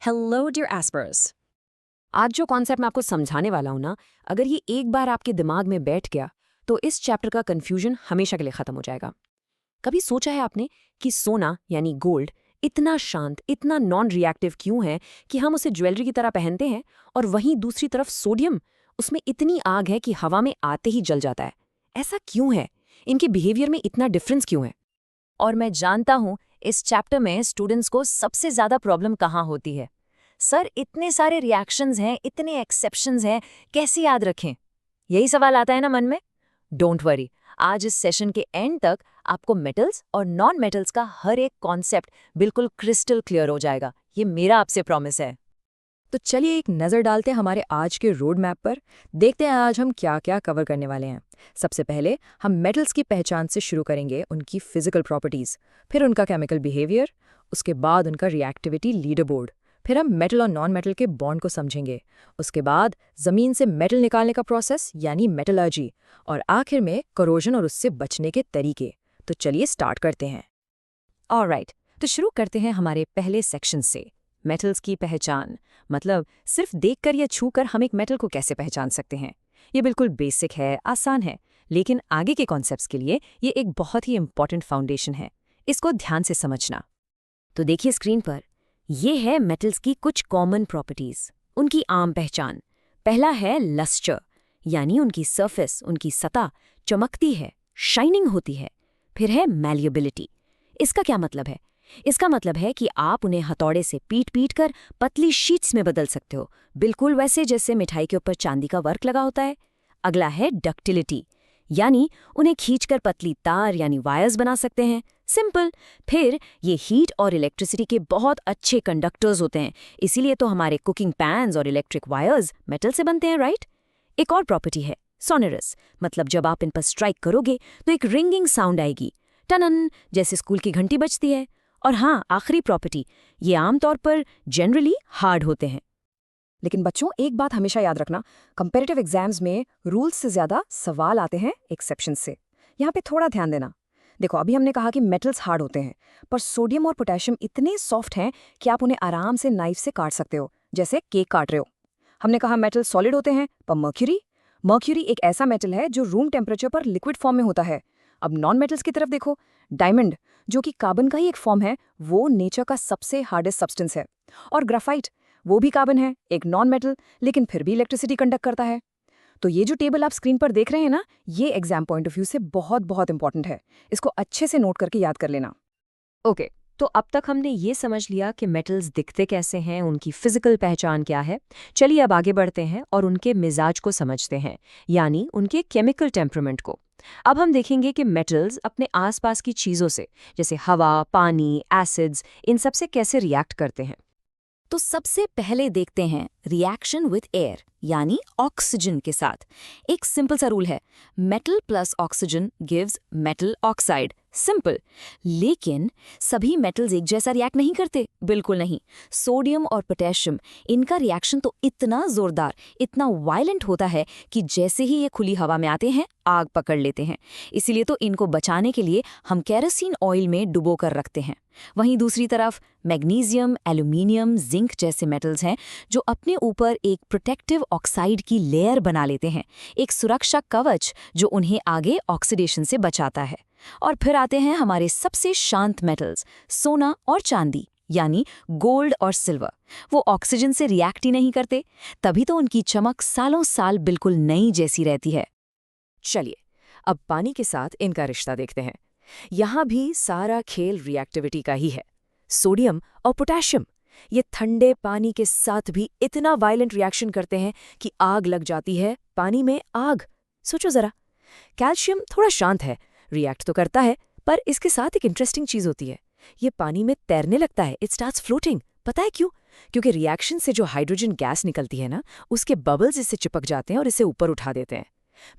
Hello dear एस्पर्स। आज जो concept मैं आपको समझाने वाला हूं ना, अगर ये एक बार आपके दिमाग में बैठ गया तो इस चैप्टर का कंफ्यूजन हमेशा के लिए खत्म हो जाएगा। कभी सोचा है आपने कि सोना यानी गोल्ड इतना शांत, इतना नॉन रिएक्टिव क्यों है कि हम उसे ज्वेलरी की तरह पहनते हैं, और वहीं दूसरी तरफ सोडियम, उसमें इतनी आग है कि हवा में आते ही जल जाता है। ऐसा क्यों है? इनके बिहेवियर में इतना डिफरेंस क्यों है? और मैं जानता हूं इस चैप्टर में स्टूडेंट्स को सबसे ज्यादा प्रॉब्लम कहाँ होती है। सर, इतने सारे रिएक्शंस हैं, इतने एक्सेप्शंस हैं, कैसे याद रखें? यही सवाल आता है ना मन में। डोंट वरी, आज इस सेशन के एंड तक आपको मेटल्स और नॉन मेटल्स का हर एक कॉन्सेप्ट बिल्कुल क्रिस्टल क्लियर हो जाएगा। ये मेरा आपसे प्रॉमिस है। तो चलिए एक नज़र डालते हैं हमारे आज के रोड मैप पर। देखते हैं आज हम क्या क्या कवर करने वाले हैं। सबसे पहले हम मेटल्स की पहचान से शुरू करेंगे, उनकी फिजिकल प्रॉपर्टीज़, फिर उनका केमिकल बिहेवियर, उसके बाद उनका रिएक्टिविटी लीडर बोर्ड, फिर हम मेटल और नॉन मेटल के बॉन्ड को समझेंगे, उसके बाद ज़मीन से मेटल निकालने का प्रोसेस यानी मेटलर्जी, और आखिर में करोजन और उससे बचने के तरीके। तो चलिए स्टार्ट करते हैं। ऑलराइट, तो शुरू करते हैं हमारे पहले सेक्शन से, मेटल्स की पहचान। मतलब सिर्फ देखकर या छूकर हम एक मेटल को कैसे पहचान सकते हैं? ये बिल्कुल बेसिक है, आसान है, लेकिन आगे के कॉन्सेप्ट्स के लिए ये एक बहुत ही इंपॉर्टेंट फाउंडेशन है। इसको ध्यान से समझना। तो देखिए स्क्रीन पर, ये है मेटल्स की कुछ कॉमन प्रॉपर्टीज, उनकी आम पहचान। पहला है लस्टर, यानी उनकी सरफेस, उनकी सतह चमकती है, शाइनिंग होती है। फिर है मैलिएबिलिटी। इसका क्या मतलब है? इसका मतलब है कि आप उन्हें हथौड़े से पीट पीट कर पतली शीट्स में बदल सकते हो, बिल्कुल वैसे जैसे मिठाई के ऊपर चांदी का वर्क लगा होता है। अगला है डक्टिलिटी, यानी उन्हें खींचकर पतली तार यानी वायर्स बना सकते हैं। सिंपल। फिर ये हीट और इलेक्ट्रिसिटी के बहुत अच्छे कंडक्टर्स होते हैं, इसीलिए तो हमारे कुकिंग पैन्स और इलेक्ट्रिक वायर्स मेटल से बनते हैं, राइट? एक और प्रॉपर्टी है सोनरस, मतलब जब आप इन पर स्ट्राइक करोगे तो एक रिंगिंग साउंड आएगी, टनन, जैसे स्कूल की घंटी बजती है। और हाँ, आखिरी प्रॉपर्टी, ये आमतौर पर जनरली हार्ड होते हैं। लेकिन बच्चों, एक बात हमेशा याद रखना, कंपैरेटिव एग्जाम्स में रूल्स से ज़्यादा सवाल आते हैं एक्सेप्शन से। यहाँ पे थोड़ा ध्यान देना। देखो, अभी हमने कहा कि मेटल्स हार्ड होते हैं, पर सोडियम और पोटेशियम इतने सॉफ्ट हैं कि आप उन्हें आराम से नाइफ से काट सकते हो, जैसे केक काट रहे हो। हमने कहा मेटल सॉलिड होते हैं, पर मर्क्यूरी मर्क्यूरी एक ऐसा मेटल है जो रूम टेम्परेचर पर लिक्विड फॉर्म में होता है। अब नॉन मेटल्स की तरफ देखो। डायमंड, जो कि कार्बन का ही एक फॉर्म है, वो नेचर का सबसे हार्डेस्ट सब्सटेंस है। और ग्राफाइट, वो भी कार्बन है, एक नॉन मेटल, लेकिन फिर भी इलेक्ट्रिसिटी कंडक्ट करता है। तो ये जो टेबल आप स्क्रीन पर देख रहे हैं ना, ये एग्जाम पॉइंट ऑफ व्यू से बहुत बहुत इंपॉर्टेंट है। इसको अच्छे से नोट करके याद कर लेना। ओके, तो अब तक हमने ये समझ लिया कि मेटल्स दिखते कैसे हैं, उनकी फिजिकल पहचान क्या है। चलिए अब आगे बढ़ते हैं और उनके मिजाज को समझते हैं, यानी उनके केमिकल टेम्परामेंट को। अब हम देखेंगे कि मेटल्स अपने आसपास की चीज़ों से, जैसे हवा, पानी, एसिड्स, इन सब से कैसे रिएक्ट करते हैं। तो सबसे पहले देखते हैं रिएक्शन विथ एयर, यानी ऑक्सीजन के साथ। एक सिंपल सा रूल है, metal plus oxygen gives metal oxide. Simple. लेकिन सभी मेटल्स एक जैसा रिएक्ट नहीं करते, बिल्कुल नहीं। सोडियम और पोटेशियम, इनका रिएक्शन तो इतना जोरदार, इतना वायलेंट होता है कि जैसे ही ये खुली हवा में आते हैं, आग पकड़ लेते हैं। इसीलिए तो इनको बचाने के लिए हम केरोसिन ऑयल में डुबो कर रखते हैं। वहीं दूसरी तरफ मैग्नीशियम, एल्यूमिनियम, जिंक जैसे मेटल्स हैं जो अपने ऊपर एक प्रोटेक्टिव ऑक्साइड की लेयर बना लेते हैं, एक सुरक्षा कवच जो उन्हें आगे ऑक्सीडेशन से बचाता है। और फिर आते हैं हमारे सबसे शांत मेटल्स, सोना और चांदी, यानी गोल्ड और सिल्वर। वो ऑक्सीजन से रिएक्ट ही नहीं करते, तभी तो उनकी चमक सालों साल बिल्कुल नई जैसी रहती है। चलिए अब पानी के साथ इनका रिश्ता देखते हैं। यहाँ भी सारा खेल रिएक्टिविटी का ही है। सोडियम और पोटेशियम, ये ठंडे पानी के साथ भी इतना वायलेंट रिएक्शन करते हैं कि आग लग जाती है, पानी में आग। सोचो जरा। कैल्शियम थोड़ा शांत है, रिएक्ट तो करता है, पर इसके साथ एक इंटरेस्टिंग चीज होती है, ये पानी में तैरने लगता है। It starts floating. पता है क्यों? क्योंकि रिएक्शन से जो हाइड्रोजन गैस निकलती है ना, उसके बबल्स इससे चिपक जाते हैं और इसे ऊपर उठा देते हैं।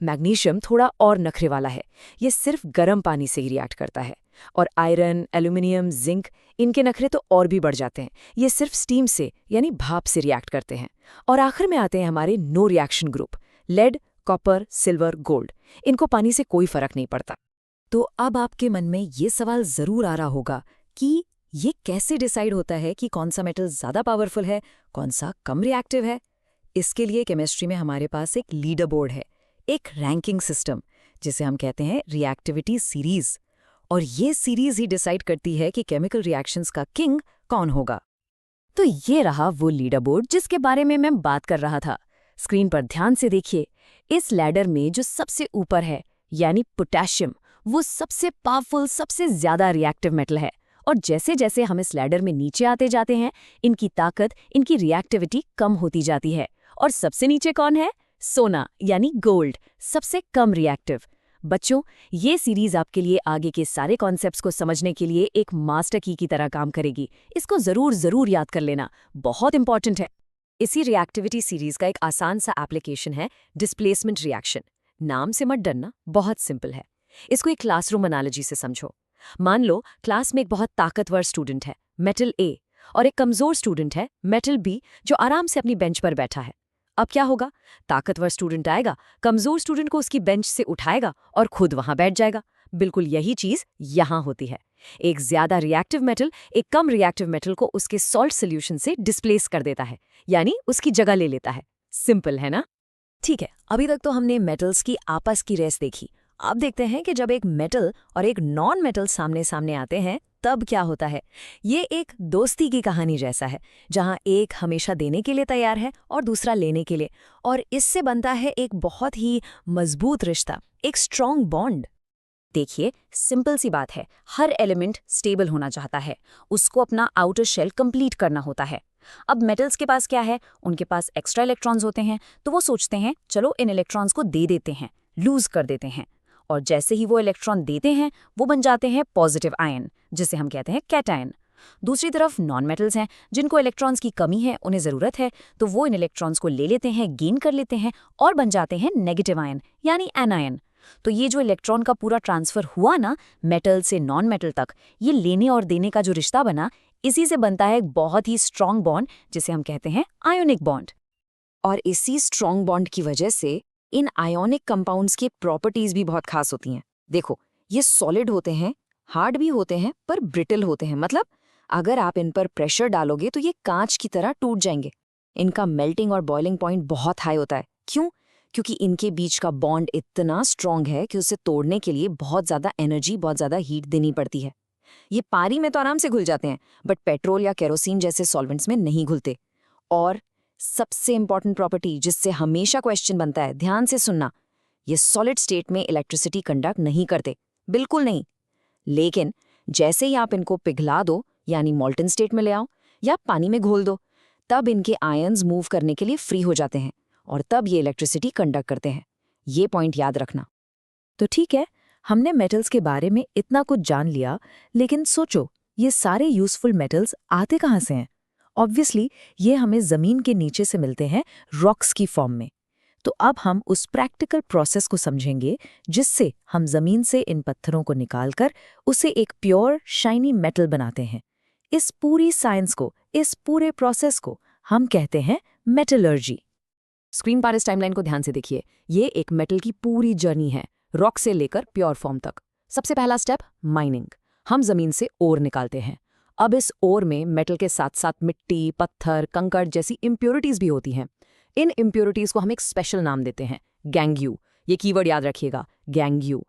मैग्नीशियम थोड़ा और नखरे वाला है, ये सिर्फ गर्म पानी से ही रिएक्ट करता है। और आयरन, एल्यूमिनियम, जिंक, इनके नखरे तो और भी बढ़ जाते हैं, ये सिर्फ स्टीम से यानी भाप से रिएक्ट करते हैं। और आखिर में आते हैं हमारे no reaction group, lead, copper, silver, gold. इनको पानी से कोई फर्क नहीं पड़ता। तो अब आपके मन में ये सवाल जरूर आ रहा होगा कि ये कैसे डिसाइड होता है कि कौन सा मेटल ज़्यादा पावरफुल है, कौन सा कम रिएक्टिव है? इसके लिए केमिस्ट्री में हमारे पास एक लीडर बोर्ड है, एक रैंकिंग सिस्टम, जिसे हम कहते हैं रिएक्टिविटी सीरीज। और ये सीरीज ही डिसाइड करती है कि केमिकल रिएक्शंस का किंग कौन होगा। तो ये रहा वो लीडर बोर्ड जिसके बारे में मैं बात कर रहा था। स्क्रीन पर ध्यान से देखिए, इस लैडर में जो सबसे ऊपर है यानी पोटेशियम, वो सबसे पावरफुल, सबसे ज्यादा रिएक्टिव मेटल है। और जैसे जैसे हम इस लैडर में नीचे आते जाते हैं, इनकी ताकत, इनकी रिएक्टिविटी कम होती जाती है। और सबसे नीचे कौन है? सोना यानी गोल्ड, सबसे कम रिएक्टिव। बच्चों, ये सीरीज आपके लिए आगे के सारे कॉन्सेप्ट्स को समझने के लिए एक मास्टर की तरह काम करेगी। इसको जरूर याद कर लेना, बहुत इंपॉर्टेंट है। इसी रिएक्टिविटी सीरीज का एक आसान सा एप्लीकेशन है डिस्प्लेसमेंट रिएक्शन। नाम से मत डरना, बहुत सिंपल है। इसको एक क्लासरूम एनालॉजी से समझो। मान लो क्लास में एक बहुत ताकतवर स्टूडेंट है, मेटल ए, और एक कमजोर स्टूडेंट है, मेटल बी, जो आराम से अपनी बेंच पर बैठा है। अब क्या होगा? ताकतवर स्टूडेंट आएगा, कमजोर स्टूडेंट को उसकी बेंच से उठाएगा और खुद वहां बैठ जाएगा। बिल्कुल यही चीज यहां होती है। एक ज्यादा रिएक्टिव मेटल एक कम रिएक्टिव मेटल को उसके सॉल्ट सोल्यूशन से डिस्प्लेस कर देता है, यानी उसकी जगह ले लेता है। सिंपल है ना? ठीक है, अभी तक तो हमने मेटल्स की आपस की रेस देखी। अब देखते हैं कि जब एक मेटल और एक नॉन मेटल सामने सामने आते हैं तब क्या होता है। ये एक दोस्ती की कहानी जैसा है, जहां एक हमेशा देने के लिए तैयार है और दूसरा लेने के लिए, और इससे बनता है एक बहुत ही मजबूत रिश्ता, एक स्ट्रॉन्ग बॉन्ड। देखिए, सिंपल सी बात है, हर एलिमेंट स्टेबल होना चाहता है, उसको अपना आउटर शेल कंप्लीट करना होता है। अब मेटल्स के पास क्या है? उनके पास एक्स्ट्रा इलेक्ट्रॉन्स होते हैं, तो वो सोचते हैं चलो इन इलेक्ट्रॉन्स को दे देते हैं, लूज कर देते हैं। और जैसे ही वो इलेक्ट्रॉन देते हैं, वो बन जाते हैं पॉजिटिव आयन, जिसे हम कहते हैं कैटायन। दूसरी तरफ नॉन मेटल्स हैं, जिनको इलेक्ट्रॉन्स की कमी है, उन्हें ज़रूरत है, तो वो इन इलेक्ट्रॉन्स को ले लेते हैं, गेन कर लेते हैं और बन जाते हैं नेगेटिव आयन यानी एनायन। तो ये जो इलेक्ट्रॉन का पूरा ट्रांसफर हुआ ना, मेटल से नॉन मेटल तक, ये लेने और देने का जो रिश्ता बना, इसी से बनता है एक बहुत ही स्ट्रॉन्ग बॉन्ड, जिसे हम कहते हैं आयोनिक बॉन्ड। और इसी स्ट्रॉन्ग बॉन्ड की वजह से इन आयोनिक कंपाउंड्स की प्रॉपर्टीज भी बहुत खास होती हैं। देखो, ये सॉलिड होते हैं, हार्ड भी होते हैं, पर ब्रिटल होते हैं। मतलब अगर आप इन पर प्रेशर डालोगे तो ये कांच की तरह टूट जाएंगे। इनका मेल्टिंग और बॉइलिंग पॉइंट बहुत हाई होता है। क्यों? क्योंकि इनके बीच का बॉन्ड इतना स्ट्रॉन्ग है कि उसे तोड़ने के लिए बहुत ज़्यादा एनर्जी, बहुत ज़्यादा हीट देनी पड़ती है। ये पानी में तो आराम से घुल जाते हैं, बट पेट्रोल या केरोसिन जैसे सॉल्वेंट्स में नहीं घुलते। और सबसे इंपॉर्टेंट प्रॉपर्टी जिससे हमेशा क्वेश्चन बनता है, ध्यान से सुनना, ये सॉलिड स्टेट में इलेक्ट्रिसिटी कंडक्ट नहीं करते, बिल्कुल नहीं। लेकिन जैसे ही आप इनको पिघला दो, यानी मॉल्टन स्टेट में ले आओ या पानी में घोल दो, तब इनके आयन्स मूव करने के लिए फ्री हो जाते हैं और तब ये इलेक्ट्रिसिटी कंडक्ट करते हैं। ये पॉइंट याद रखना। तो ठीक है, हमने मेटल्स के बारे में इतना कुछ जान लिया, लेकिन सोचो, ये सारे यूजफुल मेटल्स आते कहाँ से हैं? ऑब्वियसली ये हमें ज़मीन के नीचे से मिलते हैं, रॉक्स की फॉर्म में। तो अब हम उस प्रैक्टिकल प्रोसेस को समझेंगे जिससे हम ज़मीन से इन पत्थरों को निकालकर उसे एक प्योर शाइनी मेटल बनाते हैं। इस पूरी साइंस को, इस पूरे प्रोसेस को हम कहते हैं मेटलर्जी। स्क्रीन पर इस टाइमलाइन को ध्यान से देखिए। ये एक मेटल की पूरी जर्नी है, रॉक से लेकर प्योर फॉर्म तक। सबसे पहला स्टेप, माइनिंग। हम ज़मीन से ओर निकालते हैं। अब इस ओर में मेटल के साथ साथ मिट्टी, पत्थर, कंकड़ जैसी इम्प्योरिटीज भी होती हैं। इन इम्प्योरिटीज को हम एक स्पेशल नाम देते हैं, गैंगयू। ये कीवर्ड याद रखिएगा, गैंगयू।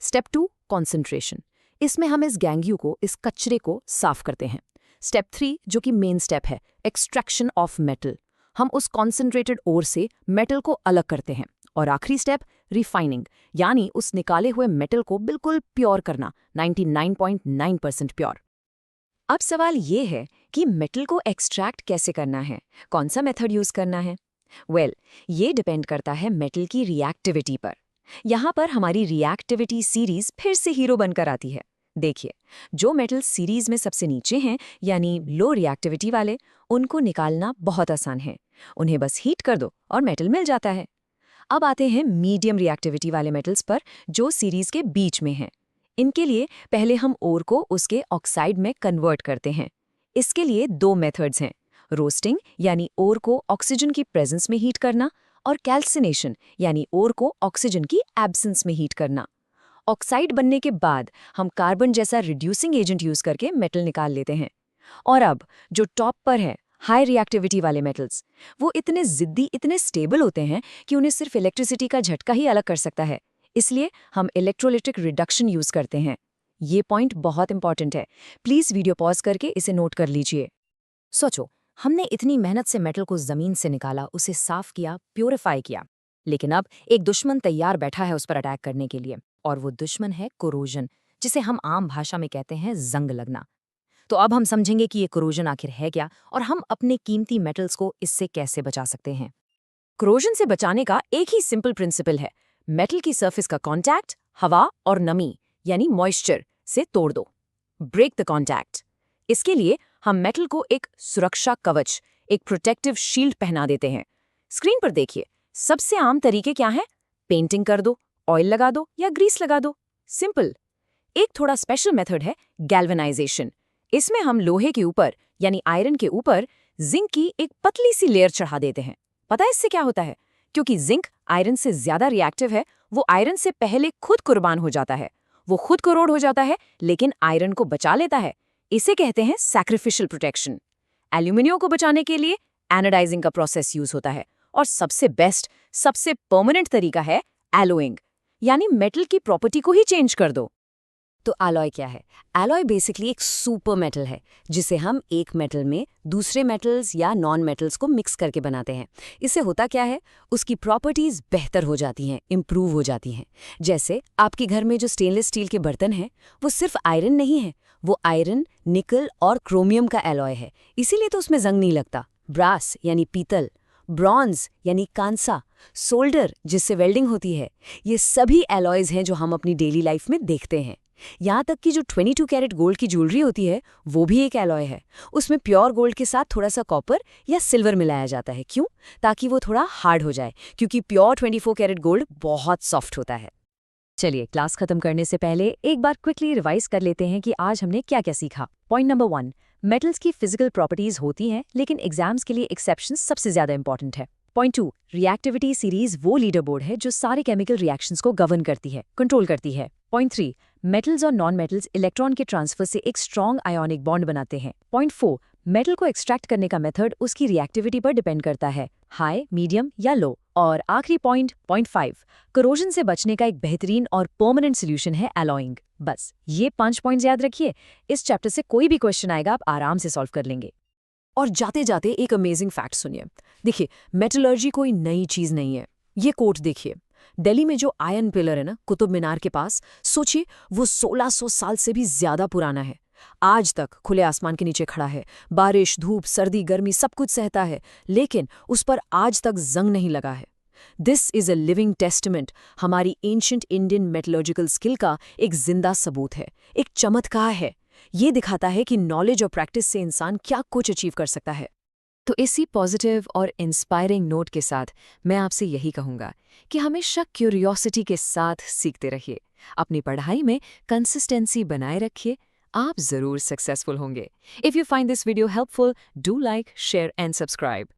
Step 2, concentration. इसमें हम इस गैंगयू को, इस कचरे को साफ करते हैं। स्टेप 3, जो कि मेन स्टेप है, एक्सट्रैक्शन ऑफ मेटल। हम उस कॉन्सेंट्रेटेड ओर से मेटल को अलग करते हैं। और आखिरी स्टेप, रिफाइनिंग, यानी उस निकाले हुए मेटल को बिल्कुल प्योर करना, 99.9% प्योर। अब सवाल ये है कि मेटल को एक्सट्रैक्ट कैसे करना है, कौन सा मेथड यूज करना है? ये डिपेंड करता है मेटल की रिएक्टिविटी पर। यहाँ पर हमारी रिएक्टिविटी सीरीज फिर से हीरो बनकर आती है। देखिए, जो मेटल सीरीज में सबसे नीचे हैं, यानी लो रिएक्टिविटी वाले, उनको निकालना बहुत आसान है। उन्हें बस हीट कर दो और मेटल मिल जाता है। अब आते हैं मीडियम रिएक्टिविटी वाले मेटल्स पर, जो सीरीज के बीच में हैं। इनके लिए पहले हम ओर को उसके ऑक्साइड में कन्वर्ट करते हैं। इसके लिए 2 मेथड्स हैं, रोस्टिंग यानी ओर को ऑक्सीजन की प्रेजेंस में हीट करना, और कैल्सिनेशन यानी ओर को ऑक्सीजन की एब्सेंस में हीट करना। ऑक्साइड बनने के बाद हम कार्बन जैसा रिड्यूसिंग एजेंट यूज करके मेटल निकाल लेते हैं। और अब जो टॉप पर है हाई रिएक्टिविटी वाले मेटल्स, वो इतने जिद्दी, इतने स्टेबल होते हैं कि उन्हें सिर्फ इलेक्ट्रिसिटी का झटका ही अलग कर सकता है। इसलिए हम इलेक्ट्रोलिटिक रिडक्शन यूज करते हैं। ये पॉइंट बहुत इंपॉर्टेंट है, प्लीज वीडियो पॉज करके इसे नोट कर लीजिए। सोचो, हमने इतनी मेहनत से मेटल को जमीन से निकाला, उसे साफ किया, प्योरीफाई किया, लेकिन अब एक दुश्मन तैयार बैठा है उस पर अटैक करने के लिए, और वो दुश्मन है कोरोजन, जिसे हम आम भाषा में कहते हैं जंग लगना। तो अब हम समझेंगे कि ये कोरोजन आखिर है क्या और हम अपने कीमती मेटल्स को इससे कैसे बचा सकते हैं। कोरोजन से बचाने का एक ही सिंपल प्रिंसिपल है, मेटल की सरफेस का कांटेक्ट हवा और नमी यानी मॉइस्चर से तोड़ दो। Break the contact. इसके लिए हम मेटल को एक सुरक्षा कवच, एक प्रोटेक्टिव शील्ड पहना देते हैं। स्क्रीन पर देखिए, सबसे आम तरीके क्या हैं? पेंटिंग कर दो, ऑयल लगा दो या ग्रीस लगा दो, सिंपल। एक थोड़ा स्पेशल मेथड है गैल्वेनाइजेशन। इसमें हम लोहे के ऊपर यानी आयरन के ऊपर जिंक की एक पतली सी लेयर चढ़ा देते हैं। पता है इससे क्या होता है? क्योंकि जिंक आयरन से ज्यादा रिएक्टिव है, वो आयरन से पहले खुद कुर्बान हो जाता है। वो खुद कोरोड हो जाता है लेकिन आयरन को बचा लेता है। इसे कहते हैं सैक्रिफिशियल प्रोटेक्शन। एल्यूमिनियम को बचाने के लिए एनोडाइजिंग का प्रोसेस यूज होता है। और सबसे बेस्ट, सबसे परमानेंट तरीका है एलोइंग, यानी मेटल की प्रॉपर्टी को ही चेंज कर दो। तो एलॉय क्या है? एलॉय बेसिकली एक सुपर मेटल है जिसे हम एक मेटल में दूसरे मेटल्स या नॉन मेटल्स को मिक्स करके बनाते हैं। इससे होता क्या है, उसकी प्रॉपर्टीज बेहतर हो जाती हैं, इंप्रूव हो जाती हैं। जैसे आपके घर में जो स्टेनलेस स्टील के बर्तन हैं, वो सिर्फ आयरन नहीं है, वो आयरन, निकल और क्रोमियम का एलॉय है, इसीलिए तो उसमें जंग नहीं लगता। ब्रास यानी पीतल, ब्रॉन्ज यानी कांसा, सोल्डर जिससे वेल्डिंग होती है, ये सभी एलॉयज हैं जो हम अपनी डेली लाइफ में देखते हैं। यहाँ तक कि जो 22 कैरेट गोल्ड की ज्वेलरी होती है, वो भी एक एलॉय है। उसमें प्योर गोल्ड के साथ थोड़ा सा कॉपर या सिल्वर मिलाया जाता है। क्यों? ताकि वो थोड़ा हार्ड हो जाए, क्योंकि प्योर 24 कैरेट गोल्ड बहुत सॉफ्ट होता है। चलिए, क्लास खत्म करने से पहले एक बार क्विकली रिवाइज कर लेते हैं कि आज हमने क्या क्या सीखा। पॉइंट नंबर 1, मेटल्स की फिजिकल प्रॉपर्टीज होती हैं, लेकिन एग्जाम्स के लिए एक्सेप्शन सबसे ज्यादा इंपॉर्टेंट है। पॉइंट 2, रिएक्टिविटी सीरीज वो लीडर बोर्ड है जो सारे केमिकल रिएक्शंस को गवर्न करती है, कंट्रोल करती है। पॉइंट 3, मेटल्स और नॉन मेटल्स इलेक्ट्रॉन के ट्रांसफर से एक स्ट्रॉन्ग आयोनिक बॉन्ड बनाते हैं। पॉइंट 4, मेटल को एक्सट्रैक्ट करने का मेथड उसकी रिएक्टिविटी पर डिपेंड करता है, हाई, मीडियम या लो। और आखिरी पॉइंट 5, करोजन से बचने का एक बेहतरीन और परमानेंट सोल्यूशन है एलॉइंग। बस ये 5 पॉइंट्स याद रखिए। इस चैप्टर से कोई भी क्वेश्चन आएगा आप आराम से सॉल्व कर लेंगे। और जाते जाते एक अमेजिंग फैक्ट सुनिए। देखिए, मेटलर्जी कोई नई चीज नहीं है। ये कोट देखिए, दिल्ली में जो आयरन पिलर है ना, कुतुब मीनार के पास, सोचिए वो 1600 साल से भी ज्यादा पुराना है। आज तक खुले आसमान के नीचे खड़ा है, बारिश, धूप, सर्दी, गर्मी सब कुछ सहता है, लेकिन उस पर आज तक जंग नहीं लगा है। This is a living testament, हमारी एंशिएंट इंडियन मेटलर्जिकल स्किल का एक जिंदा सबूत है, एक चमत्कार है। ये दिखाता है कि नॉलेज और प्रैक्टिस से इंसान क्या कुछ अचीव कर सकता है। तो इसी पॉजिटिव और इंस्पायरिंग नोट के साथ मैं आपसे यही कहूँगा कि हमेशा क्यूरियोसिटी के साथ सीखते रहिए, अपनी पढ़ाई में कंसिस्टेंसी बनाए रखिए, आप जरूर सक्सेसफुल होंगे। If you find this video helpful, do like, share and subscribe.